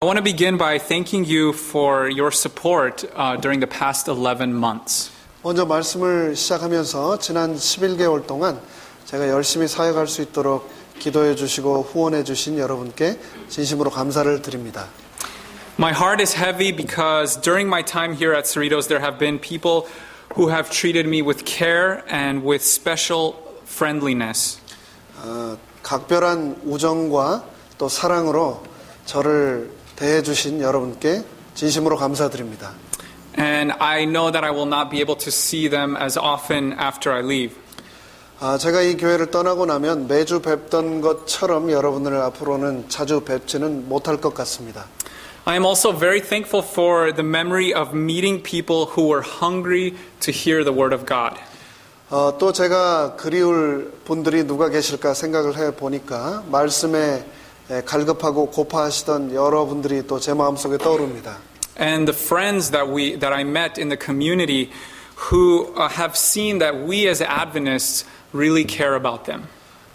I want to begin by thanking you for your support during the past 11 months. 먼저 말씀을 시작하면서 지난 11개월 동안 제가 열심히 사역할 수 있도록 기도해 주시고 후원해 주신 여러분께 진심으로 감사를 드립니다. My heart is heavy because during my time here at Cerritos there have been people who have treated me with care and with special friendliness. 각별한 우정과 또 사랑으로 저를 대해 주신 여러분께 진심으로 감사드립니다. And I know that I will not be able to see them as often after I leave. 제가 이 교회를 떠나고 나면 매주 뵙던 것처럼 여러분을 앞으로는 자주 뵙지는 못할 것 같습니다. I am also very thankful for the memory of meeting people who were hungry to hear the word of God. 또 제가 그리울 분들이 누가 계실까 생각을 해 보니까 말씀에 갈급하고 고파하시던 여러분들이 또 제 마음속에 떠오릅니다. And the friends that I met in the community who have seen that we as Adventists really care about them.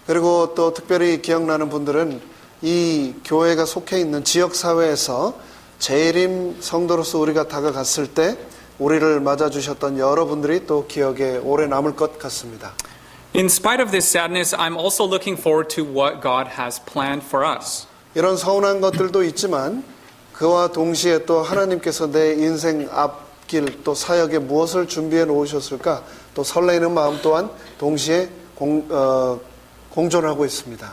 그리고 또 특별히 기억나는 분들은 이 교회가 속해 있는 지역 사회에서 재림 성도로서 우리가 다가갔을 때 우리를 맞아주셨던 여러분들이 또 기억에 오래 남을 것 같습니다. In spite of this sadness, I'm also looking forward to what God has planned for us. 이런 서운한 것들도 있지만 그와 동시에 또 하나님께서 내 인생 앞길 또 사역에 무엇을 준비해 놓으셨을까 또 설레이는 마음 또한 동시에 공존하고 있습니다.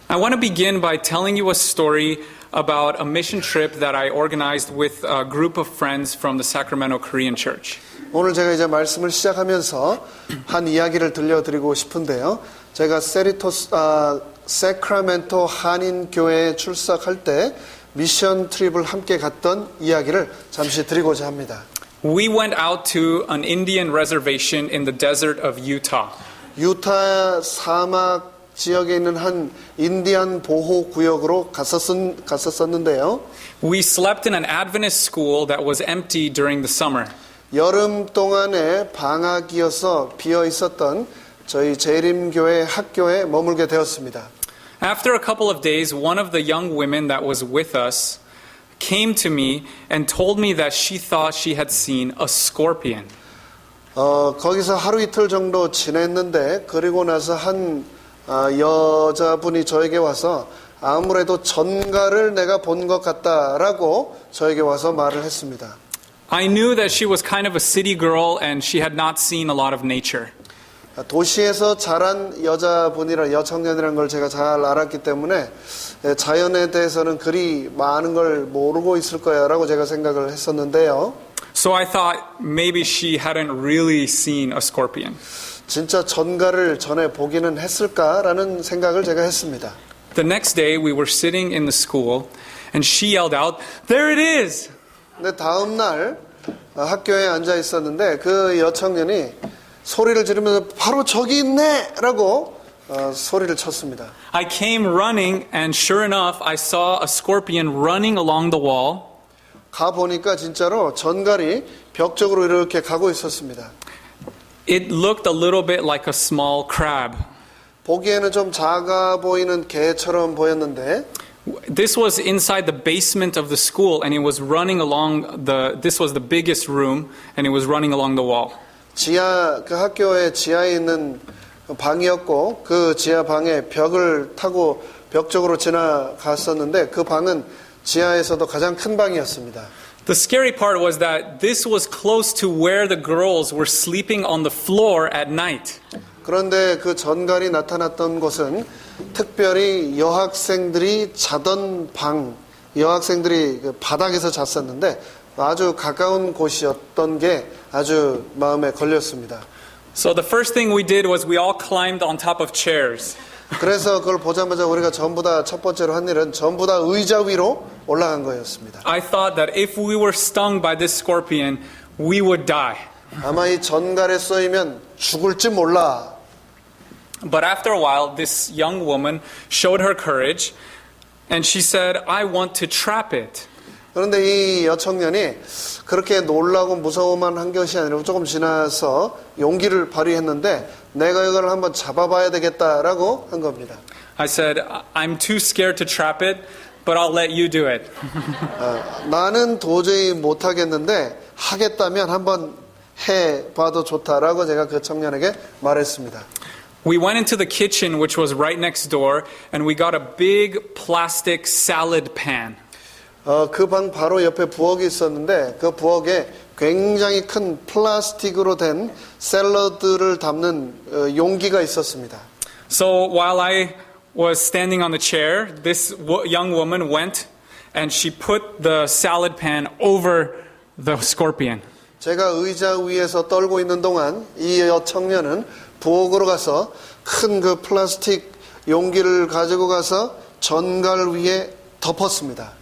I want to begin by telling you a story about a mission trip that I organized with a group of friends from the Sacramento Korean Church. 오늘 제가 이제 말씀을 시작하면서 한 이야기를 들려드리고 싶은데요. 제가 세크라멘토 한인교회에 출석할 때 미션 트립을 함께 갔던 이야기를 잠시 드리고자 합니다. We went out to an Indian reservation in the desert of Utah. 유타 사막 지역에 있는 한 인디안 보호 구역으로 갔었는데요. We slept in an Adventist school that was empty during the summer. 여름 동안에 방학이어서 비어 있었던 저희 재림교회 학교에 머물게 되었습니다. After a couple of days, one of the young women that was with us came to me and told me that she thought she had seen a scorpion. 거기서 하루 이틀 정도 지냈는데 그리고 나서 한 여자분이 저에게 와서 아무래도 전갈을 내가 본 것 같다라고 저에게 와서 말을 했습니다. I knew that she was kind of a city girl and she had not seen a lot of nature. 도시에서 자란 여청년이라는 걸 제가 잘 알았기 때문에 자연에 대해서는 그리 많은 걸 모르고 있을 거야라고 제가 생각을 했었는데요. So I thought maybe she hadn't really seen a scorpion. 진짜 전갈을 전에 보기는 했을까라는 생각을 제가 했습니다. The next day we were sitting in the school and she yelled out, "There it is!" 근데 다음 날 학교에 앉아 있었는데 그 여청년이 소리를 지르면서 바로 저기 있네! 라고 소리를 쳤습니다. I came running and sure enough I saw a scorpion running along the wall. 가보니까 진짜로 전갈이 벽 쪽으로 이렇게 가고 있었습니다. It looked a little bit like a small crab. 보기에는 좀 작아 보이는 개처럼 보였는데 This was inside the basement of the school and it was running along this was the biggest room and it was running along the wall. 그 학교의 지하에 있는 방이었고 그 지하 방에 벽을 타고 벽 쪽으로 지나갔었는데 그 방은 지하에서도 가장 큰 방이었습니다. The scary part was that this was close to where the girls were sleeping on the floor at night. 그런데 그 전갈이 나타났던 곳은 특별히 여학생들이 자던 방, 여학생들이 그 바닥에서 잤었는데 아주 가까운 곳이었던 게 아주 마음에 걸렸습니다. So the first thing we did was we all climbed on top of chairs. 그래서 그걸 보자마자 우리가 전부 다 첫 번째로 한 일은 전부 다 의자 위로 올라간 거였습니다. I thought that if we were stung by this scorpion, we would die. 아마 이 전갈에 쏘이면 죽을지 몰라. But after a while, this young woman showed her courage, and she said, "I want to trap it." 그런데 이 여청년이 그렇게 놀라고 무서워만 한 것이 아니라 조금 지나서 용기를 발휘했는데 내가 이걸 한번 잡아봐야 되겠다라고 한 겁니다. I said, "I'm too scared to trap it, but I'll let you do it. 나는 도저히 못하겠는데 하겠다면 한번 해봐도 좋다라고 제가 그 청년에게 말했습니다. We went into the kitchen, which was right next door, and we got a big plastic salad pan. 그 방 바로 옆에 부엌이 있었는데 그 부엌에 굉장히 큰 플라스틱으로 된 샐러드를 담는 용기가 있었습니다. So while I was standing on the chair, this young woman went and she put the salad pan over the scorpion. 제가 의자 위에서 떨고 있는 동안 이 여청년은 부엌으로 가서 큰 그 플라스틱 용기를 가지고 가서 전갈 위에 덮었습니다.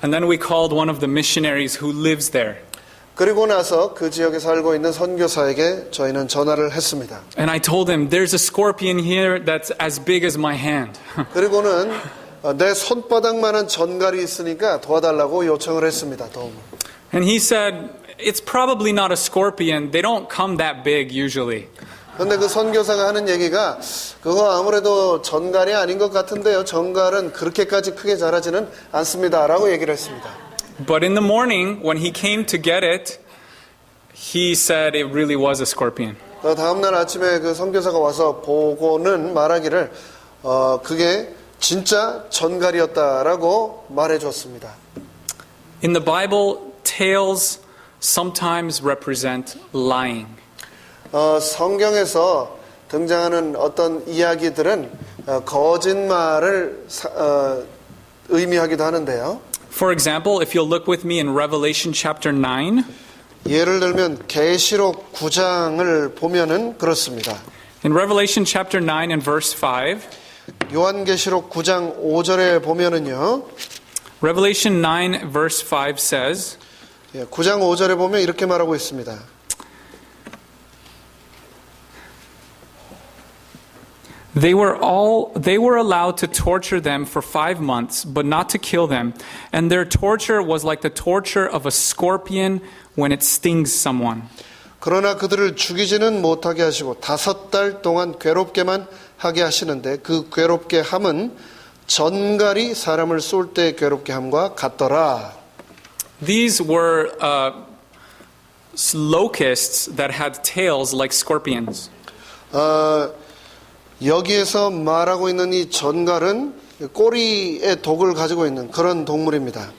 And then we called one of the missionaries who lives there. 그리고 나서 그 지역에 살고 있는 선교사에게 저희는 전화를 했습니다. And I told him, there's a scorpion here that's as big as my hand. 그리고는 내 손바닥만한 전갈이 있으니까 도와달라고 요청을 했습니다. 도움을. And he said, it's probably not a scorpion. They don't come that big usually. 근데 그 선교사가 하는 얘기가 그거 아무래도 전갈이 아닌 것 같은데요. 전갈은 그렇게까지 크게 자라지는 않습니다라고 얘기를 했습니다. But in the morning, when he came to get it, he said it really was a scorpion. 다음 날 아침에 그 선교사가 와서 보고는 말하기를 그게 진짜 전갈이었다라고 말해줬습니다. In the Bible, tails sometimes represent lying. 성경에서 등장하는 어떤 이야기들은 거짓말을 의미하기도 하는데요. For example, if you'll look with me in Revelation chapter 9, 예를 들면 계시록 9장을 보면은 그렇습니다. in Revelation chapter 9 and verse 5, 요한계시록 9장 5절에 보면은요. Revelation 9 verse 5 says, 9장 5절에 보면 이렇게 말하고 있습니다. They were allowed to torture them for 5 months, but not to kill them. And their torture was like the torture of a scorpion when it stings someone. 그러나 그들을 죽이지는 못하게 하시고 5달 동안 괴롭게만 하게 하시는데 그 괴롭게 함은 전갈이 사람을 쏠 때 괴롭게 함과 같더라. These were locusts that had tails like scorpions. 여기에서 말하고 있는 이 전갈은 꼬리에 독을 가지고 있는 그런 동물입니다.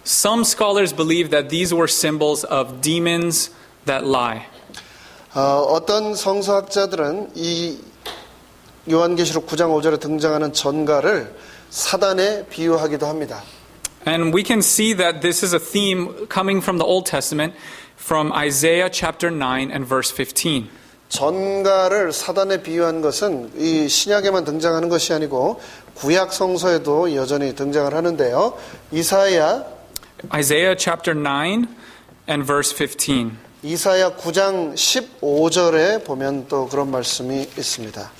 Some scholars believe that these were symbols of demons that lie. 어떤 성서학자들은 이 요한계시록 9장 5절에 등장하는 전갈을 사단에 비유하기도 합니다. And we can see that this is a theme coming from the Old Testament from Isaiah chapter 9 and verse 15. 전갈을 사단에 비유한 것은 이 신약에만 등장하는 것이 아니고 구약 성서에도 여전히 등장을 하는데요. Isaiah chapter 9 and verse 15. 이사야 9장 15절에 보면 또 그런 말씀이 있습니다.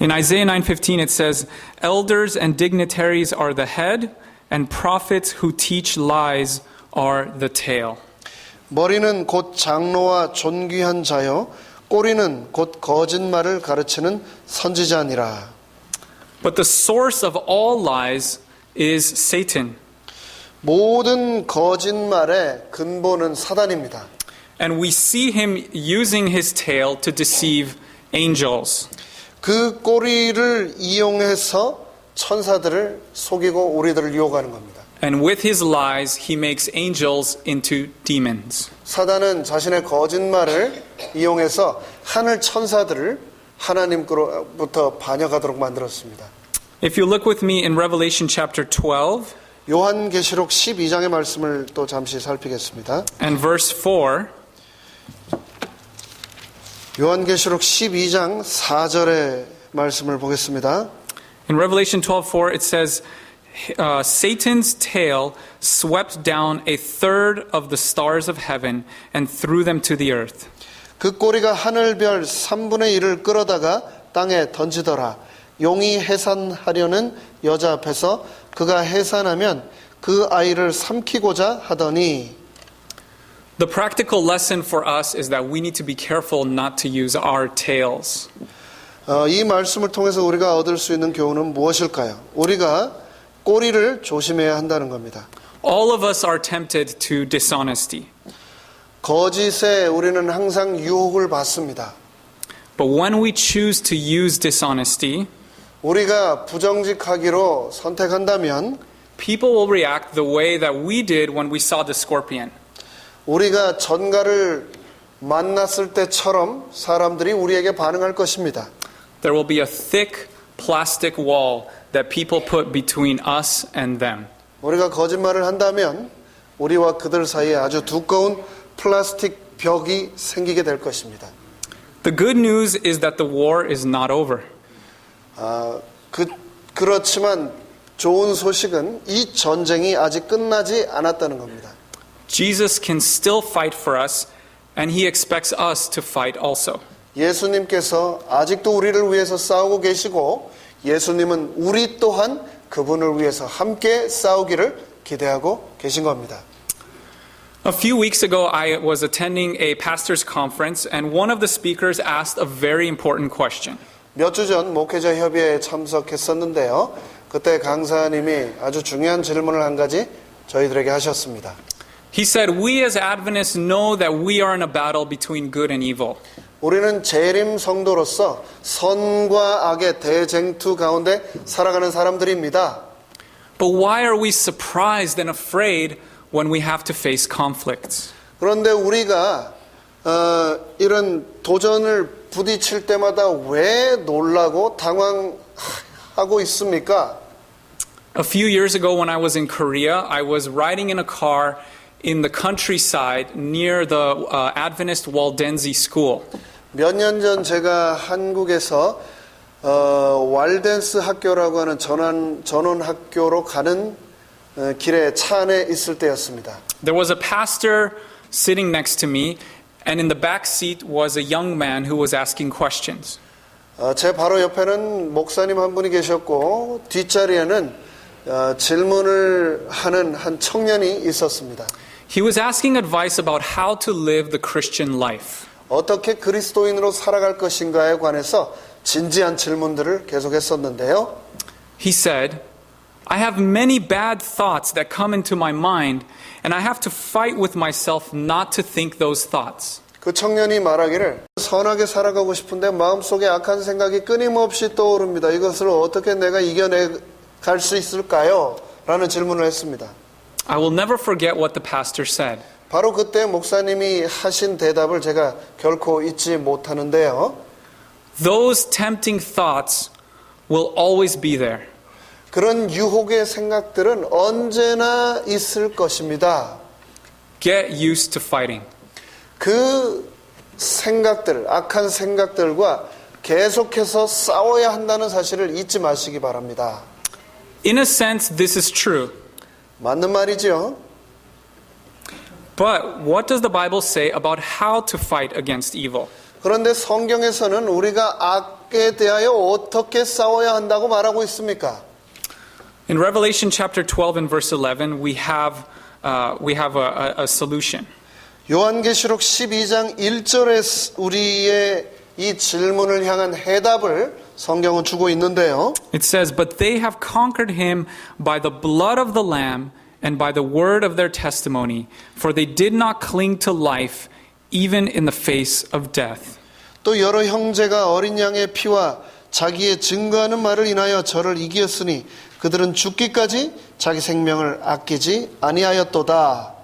In Isaiah 9:15 it says, "Elders and dignitaries are the head, and prophets who teach lies are the tail." 머리는 곧 장로와 존귀한 자요 꼬리는 곧 거짓말을 가르치는 선지자니라. But the source of all lies is Satan. 모든 거짓말의 근본은 사단입니다. And we see him using his tail to deceive angels. 그 꼬리를 이용해서 천사들을 속이고 우리들을 유혹하는 겁니다. And with his lies, he makes angels into demons. 사단은 자신의 거짓말을 이용해서 하늘 천사들을 하나님으로부터 반역하도록 만들었습니다. If you look with me in Revelation chapter 12, 요한계시록 12장의 말씀을 또 잠시 살피겠습니다. and verse 4, 요한계시록 12장 4절의 말씀을 보겠습니다. in Revelation 12:4 it says, Satan's tail swept down a third of the stars of heaven and threw them to the earth. 그 꼬리가 하늘별 3분의 1을 끌어다가 땅에 던지더라. 용이 해산하려는 여자 앞에서 그가 해산하면 그 아이를 삼키고자 하더니. The practical lesson for us is that we need to be careful not to use our tails. 이 말씀을 통해서 우리가 얻을 수 있는 교훈은 무엇일까요? 우리가 꼬리를 조심해야 한다는 겁니다. All of us are tempted to dishonesty. 거짓에 우리는 항상 유혹을 받습니다. But when we choose to use dishonesty, 우리가 부정직하기로 선택한다면 people will react the way that we did when we saw the scorpion. 우리가 전갈을 만났을 때처럼 사람들이 우리에게 반응할 것입니다. There will be a thick plastic wall that people put between us and them. 우리가 거짓말을 한다면 우리와 그들 사이에 아주 두꺼운 플라스틱 벽이 생기게 될 것입니다. The good news is that the war is not over. 그렇지만 좋은 소식은 이 전쟁이 아직 끝나지 않았다는 겁니다. Jesus can still fight for us, and he expects us to fight also. 예수님께서 아직도 우리를 위해서 싸우고 계시고 예수님은 우리 또한 그분을 위해서 함께 싸우기를 기대하고 계신 겁니다. A few weeks ago, I was attending a pastor's conference, and one of the speakers asked a very important question. 몇 주 전 목회자 협의회에 참석했었는데요. 그때 강사님이 아주 중요한 질문을 한 가지 저희들에게 하셨습니다. He said, "We as Adventists know that we are in a battle between good and evil. 우리는 재림 성도로서 선과 악의 대쟁투 가운데 살아가는 사람들입니다. But why are we surprised and afraid when we have to face conflicts? 그런데 우리가 이런 도전을 부딪힐 때마다 왜 놀라고 당황하고 있습니까? A few years ago when I was in Korea, I was riding in a car in the countryside near the Adventist Waldensi School. 몇 년 전 제가 한국에서 왈덴스 학교라고 하는 전원 학교로 가는 길에 차 안에 있을 때였습니다. There was a pastor sitting next to me, and in the back seat was a young man who was asking questions. 제 바로 옆에는 목사님 한 분이 계셨고 뒷자리에는 질문을 하는 한 청년이 있었습니다. He was asking advice about how to live the Christian life. 어떻게 그리스도인으로 살아갈 것인가에 관해서 진지한 질문들을 계속했었는데요. He said, I have many bad thoughts that come into my mind, and I have to fight with myself not to think those thoughts. 그 청년이 말하기를 선하게 살아가고 싶은데 마음속에 악한 생각이 끊임없이 떠오릅니다. 이것을 어떻게 내가 이겨내갈 수 있을까요? 라는 질문을 했습니다. I will never forget what the pastor said. 바로 그때 목사님이 하신 대답을 제가 결코 잊지 못하는데요. Those tempting thoughts will always be there. 그런 유혹의 생각들은 언제나 있을 것입니다. Get used to fighting. 그 생각들, 악한 생각들과 계속해서 싸워야 한다는 사실을 잊지 마시기 바랍니다. In a sense, this is true. 맞는 말이죠. But what does the Bible say about how to fight against evil? 그런데 성경에서는 우리가 악에 대하여 어떻게 싸워야 한다고 말하고 있습니까? In Revelation chapter 12 and verse 11, we have a solution. 요한계시록 12장 1절에 우리의 이 질문을 향한 해답을 성경은 주고 있는데요. It says, But they have conquered him by the blood of the Lamb and by the word of their testimony, for they did not cling to life, even in the face of death. 또 여러 형제가 어린 양의 피와 자기의 증거하는 말을 인하여 저를 이기었으니 그들은 죽기까지 자기 생명을 아끼지 아니하였도다.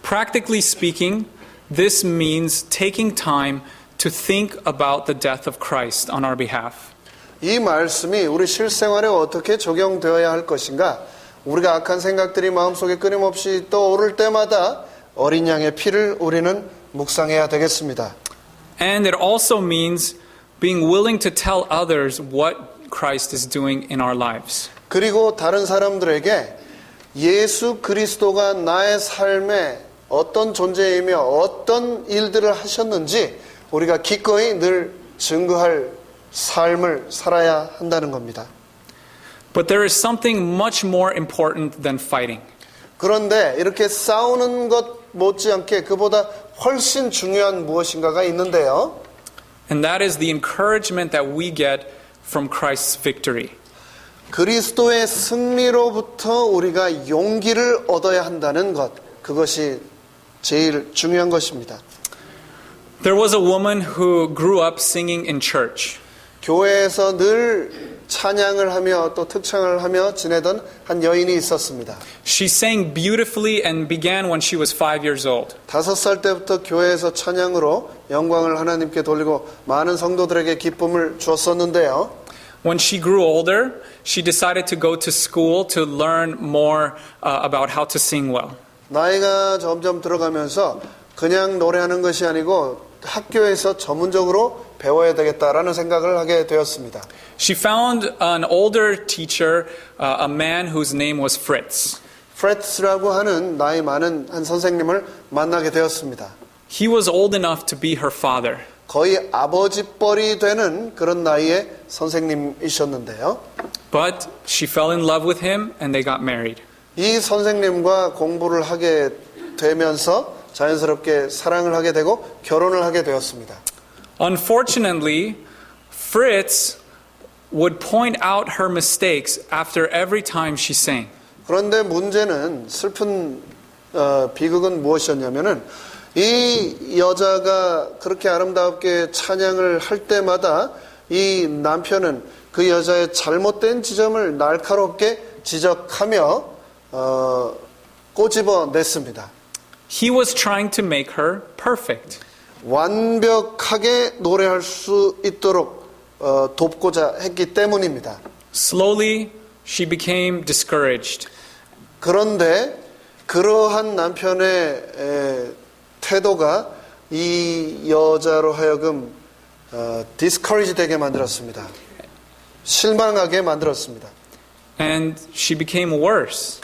Practically speaking, this means taking time to think about the death of Christ on our behalf. 이 말씀이 우리 실생활에 어떻게 적용되어야 할 것인가? 우리가 악한 생각들이 마음속에 끊임없이 떠오를 때마다 어린 양의 피를 우리는 묵상해야 되겠습니다. And it also means being willing to tell others what Christ is doing in our lives. 그리고 다른 사람들에게 예수 그리스도가 나의 삶에 어떤 존재이며 어떤 일들을 하셨는지 우리가 기꺼이 늘 증거할 삶을 살아야 한다는 겁니다. But there is something much more important than fighting. 그런데 이렇게 싸우는 것 못지않게 그보다 훨씬 중요한 무엇인가가 있는데요. And that is the encouragement that we get from Christ's victory. 그리스도의 승리로부터 우리가 용기를 얻어야 한다는 것, 그것이 제일 중요한 것입니다. There was a woman who grew up singing in church. 교회에서 늘 찬양을 하며 또 특창을 하며 지내던 한 여인이 있었습니다. She sang beautifully and began when she was 5 years old. 5살 때부터 교회에서 찬양으로 영광을 하나님께 돌리고 많은 성도들에게 기쁨을 주었었는데요. When she grew older, she decided to go to school to learn more about how to sing well. 나이가 점점 들어가면서 그냥 노래하는 것이 아니고 학교에서 전문적으로 배워야 되겠다라는 생각을 하게 되었습니다. She found an older teacher, a man whose name was Fritz. 프레츠라고 하는 나이 많은 한 선생님을 만나게 되었습니다. He was old enough to be her father. 거의 아버지뻘이 되는 그런 나이의 선생님이셨는데요. But she fell in love with him and they got married. 이 선생님과 공부를 하게 되면서 자연스럽게 사랑을 하게 되고 결혼을 하게 되었습니다. Unfortunately, Fritz would point out her mistakes after every time she sang. 그런데 문제는 슬픈 비극은 무엇이었냐면은 이 여자가 그렇게 아름답게 찬양을 할 때마다 이 남편은 그 여자의 잘못된 지점을 날카롭게 지적하며 꼬집어냈습니다. He was trying to make her perfect. 완벽하게 노래할 수 있도록 돕고자 했기 때문입니다. Slowly, she became discouraged. 그런데 그러한 남편의 태도가 이 여자로 하여금 discourage 되게 만들었습니다. 실망하게 만들었습니다. And she became worse.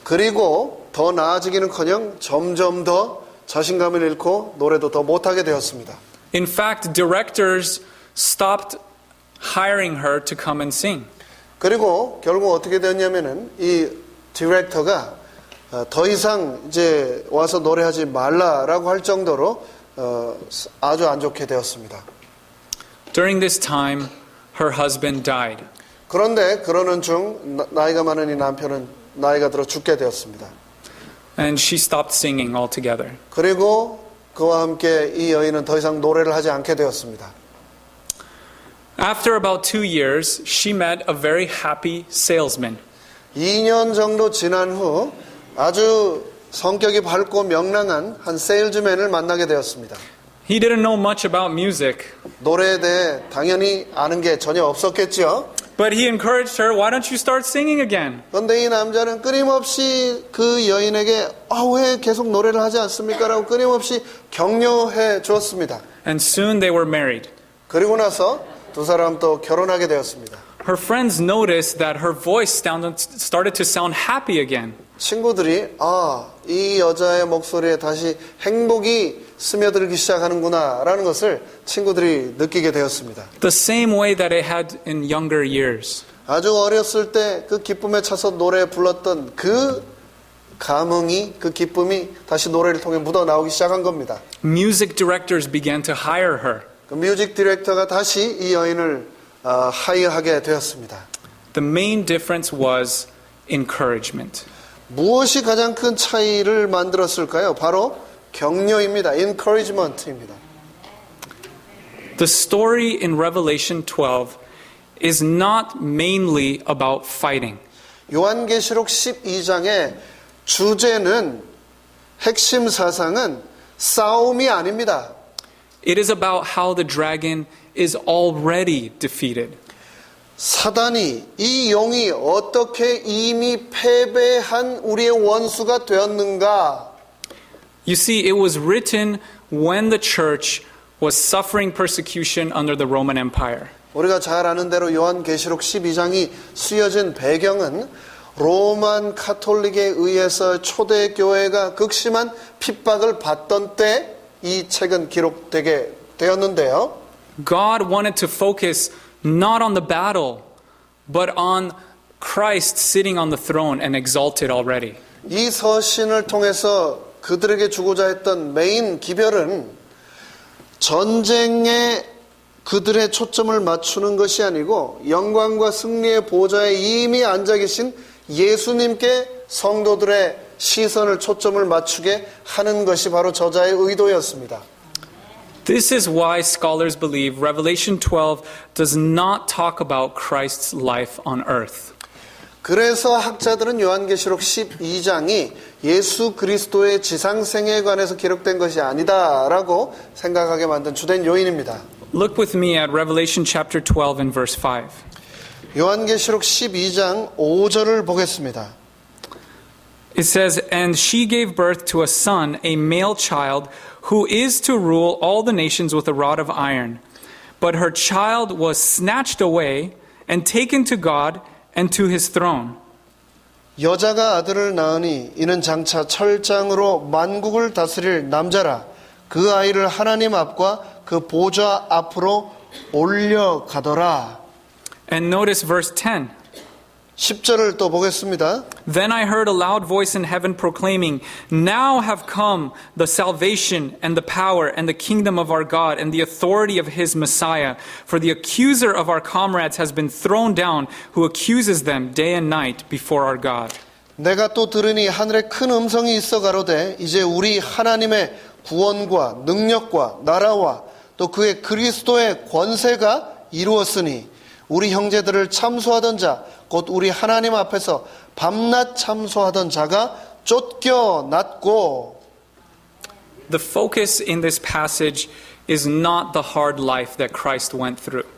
그리고 더 나아지기는커녕 점점 더 자신감을 잃고 노래도 더 못하게 되었습니다. In fact, directors stopped hiring her to come and sing. 그리고 결국 어떻게 되었냐면은 이 디렉터가 더 이상 이제 와서 노래하지 말라라고 할 정도로 아주 안 좋게 되었습니다. During this time, her husband died. 그런데 그러는 중 나이가 많은 이 남편은 나이가 들어 죽게 되었습니다. And she stopped singing altogether. 그리고 그와 함께 이 여인은 더 이상 노래를 하지 않게 되었습니다. After about 2 years, she met a very happy salesman. 2년 정도 지난 후 아주 성격이 밝고 명랑한 한 세일즈맨을 만나게 되었습니다. He didn't know much about music, 노래에 대해 당연히 아는 게 전혀 없었겠죠. but he encouraged her, why don't you start singing again? 그런데 이 남자는 끊임없이 그 여인에게 왜 계속 노래를 하지 않습니까? 라고 끊임없이 격려해 주었습니다. And soon they were married. 그리고 나서 두 사람 또 결혼하게 되었습니다. Her friends noticed that her voice started to sound happy again. 친구들이 이 여자의 목소리에 다시 행복이 스며들기 시작하는구나 라는 것을 친구들이 느끼게 되었습니다. The same way that it had in younger years. 아주 어렸을 때 그 기쁨에 차서 노래 불렀던 그 감흥이, 그 기쁨이 다시 노래를 통해 묻어나오기 시작한 겁니다. Music directors began to hire her. 그 뮤직 디렉터가 다시 이 여인을 하이어하게 되었습니다. The main difference was encouragement. 무엇이 가장 큰 차이를 만들었을까요? 바로 격려입니다. encouragement입니다. The story in Revelation 12 is not mainly about fighting. 요한계시록 12장의 주제는 핵심 사상은 싸움이 아닙니다. It is about how the dragon is already defeated. 사단이, 이 용이 어떻게 이미 패배한 우리의 원수가 되었는가? You see, it was written when the church was suffering persecution under the Roman Empire. 우리가 잘 아는 대로 요한계시록 12장이 쓰여진 배경은 로만 카톨릭에 의해서 초대교회가 극심한 핍박을 받던 때 이 책은 기록되게 되었는데요. God wanted to focus not on the battle, but on Christ sitting on the throne and exalted already. 이 서신을 통해서 그들에게 주고자 했던 메인 기별은 전쟁의 그들의 초점을 맞추는 것이 아니고 영광과 승리의 보좌에 이미 앉아 계신 예수님께 성도들의 시선을 초점을 맞추게 하는 것이 바로 저자의 의도였습니다. This is why scholars believe Revelation 12 does not talk about Christ's life on earth. 그래서 학자들은 요한계시록 12장이 예수 그리스도의 지상생애에 관해서 기록된 것이 아니다라고 생각하게 만든 주된 요인입니다. Look with me at Revelation chapter 12 and verse 5. 요한계시록 12장 5절을 보겠습니다. It says, And she gave birth to a son, a male child, who is to rule all the nations with a rod of iron. But her child was snatched away and taken to God and to his throne. 여자가 아들을 낳으니 이는 장차 철장으로 만국을 다스릴 남자라. 그 아이를 하나님 앞과 그 보좌 앞으로 올려가더라. And notice verse 10. 10절을 또 보겠습니다. Then I heard a loud voice in heaven proclaiming, Now have come the salvation and the power and the kingdom of our God and the authority of his Messiah. For the accuser of our comrades has been thrown down, who accuses them day and night before our God. 내가 또 들으니 하늘에 큰 음성이 있어 가로되 이제 우리 하나님의 구원과 능력과 나라와 또 그의 그리스도의 권세가 이루었으니 우리 형제들을 참소하던 자 곧 우리 하나님 앞에서 밤낮 참소하던 자가 쫓겨났고. The focus in this passage is not the hard life that Christ went through.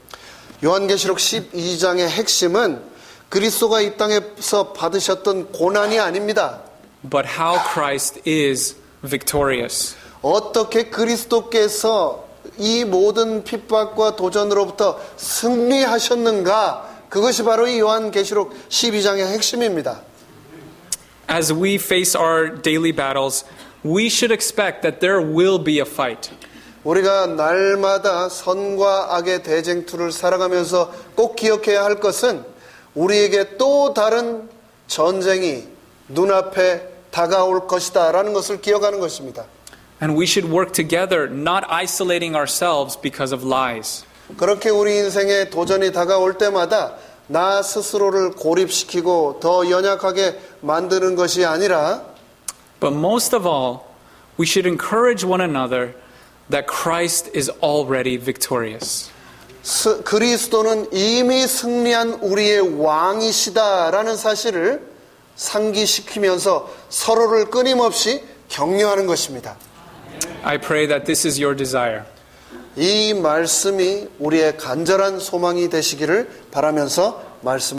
요한계시록 12장의 핵심은 그리스도가 이 땅에서 받으셨던 고난이 아닙니다. But how Christ is victorious. 어떻게 그리스도께서 이 모든 핍박과 도전으로부터 승리하셨는가? 그것이 바로 이 요한계시록 12장의 핵심입니다. As we face our daily battles, we should expect that there will be a fight. 우리가 날마다 선과 악의 대쟁투를 살아가면서 꼭 기억해야 할 것은 우리에게 또 다른 전쟁이 눈앞에 다가올 것이다 라는 것을 기억하는 것입니다. And we should work together, not isolating ourselves because of lies. 그렇게 우리 인생에 도전이 다가올 때마다 나 스스로를 고립시키고 더 연약하게 만드는 것이 아니라 But most of all, we should encourage one another that Christ is already victorious. 그리스도는 이미 승리한 우리의 왕이시다라는 사실을 상기시키면서 서로를 끊임없이 격려하는 것입니다. I pray that this is your desire. 이 말씀이 우리의 간절한 소망이 되시기를 바라면서 말씀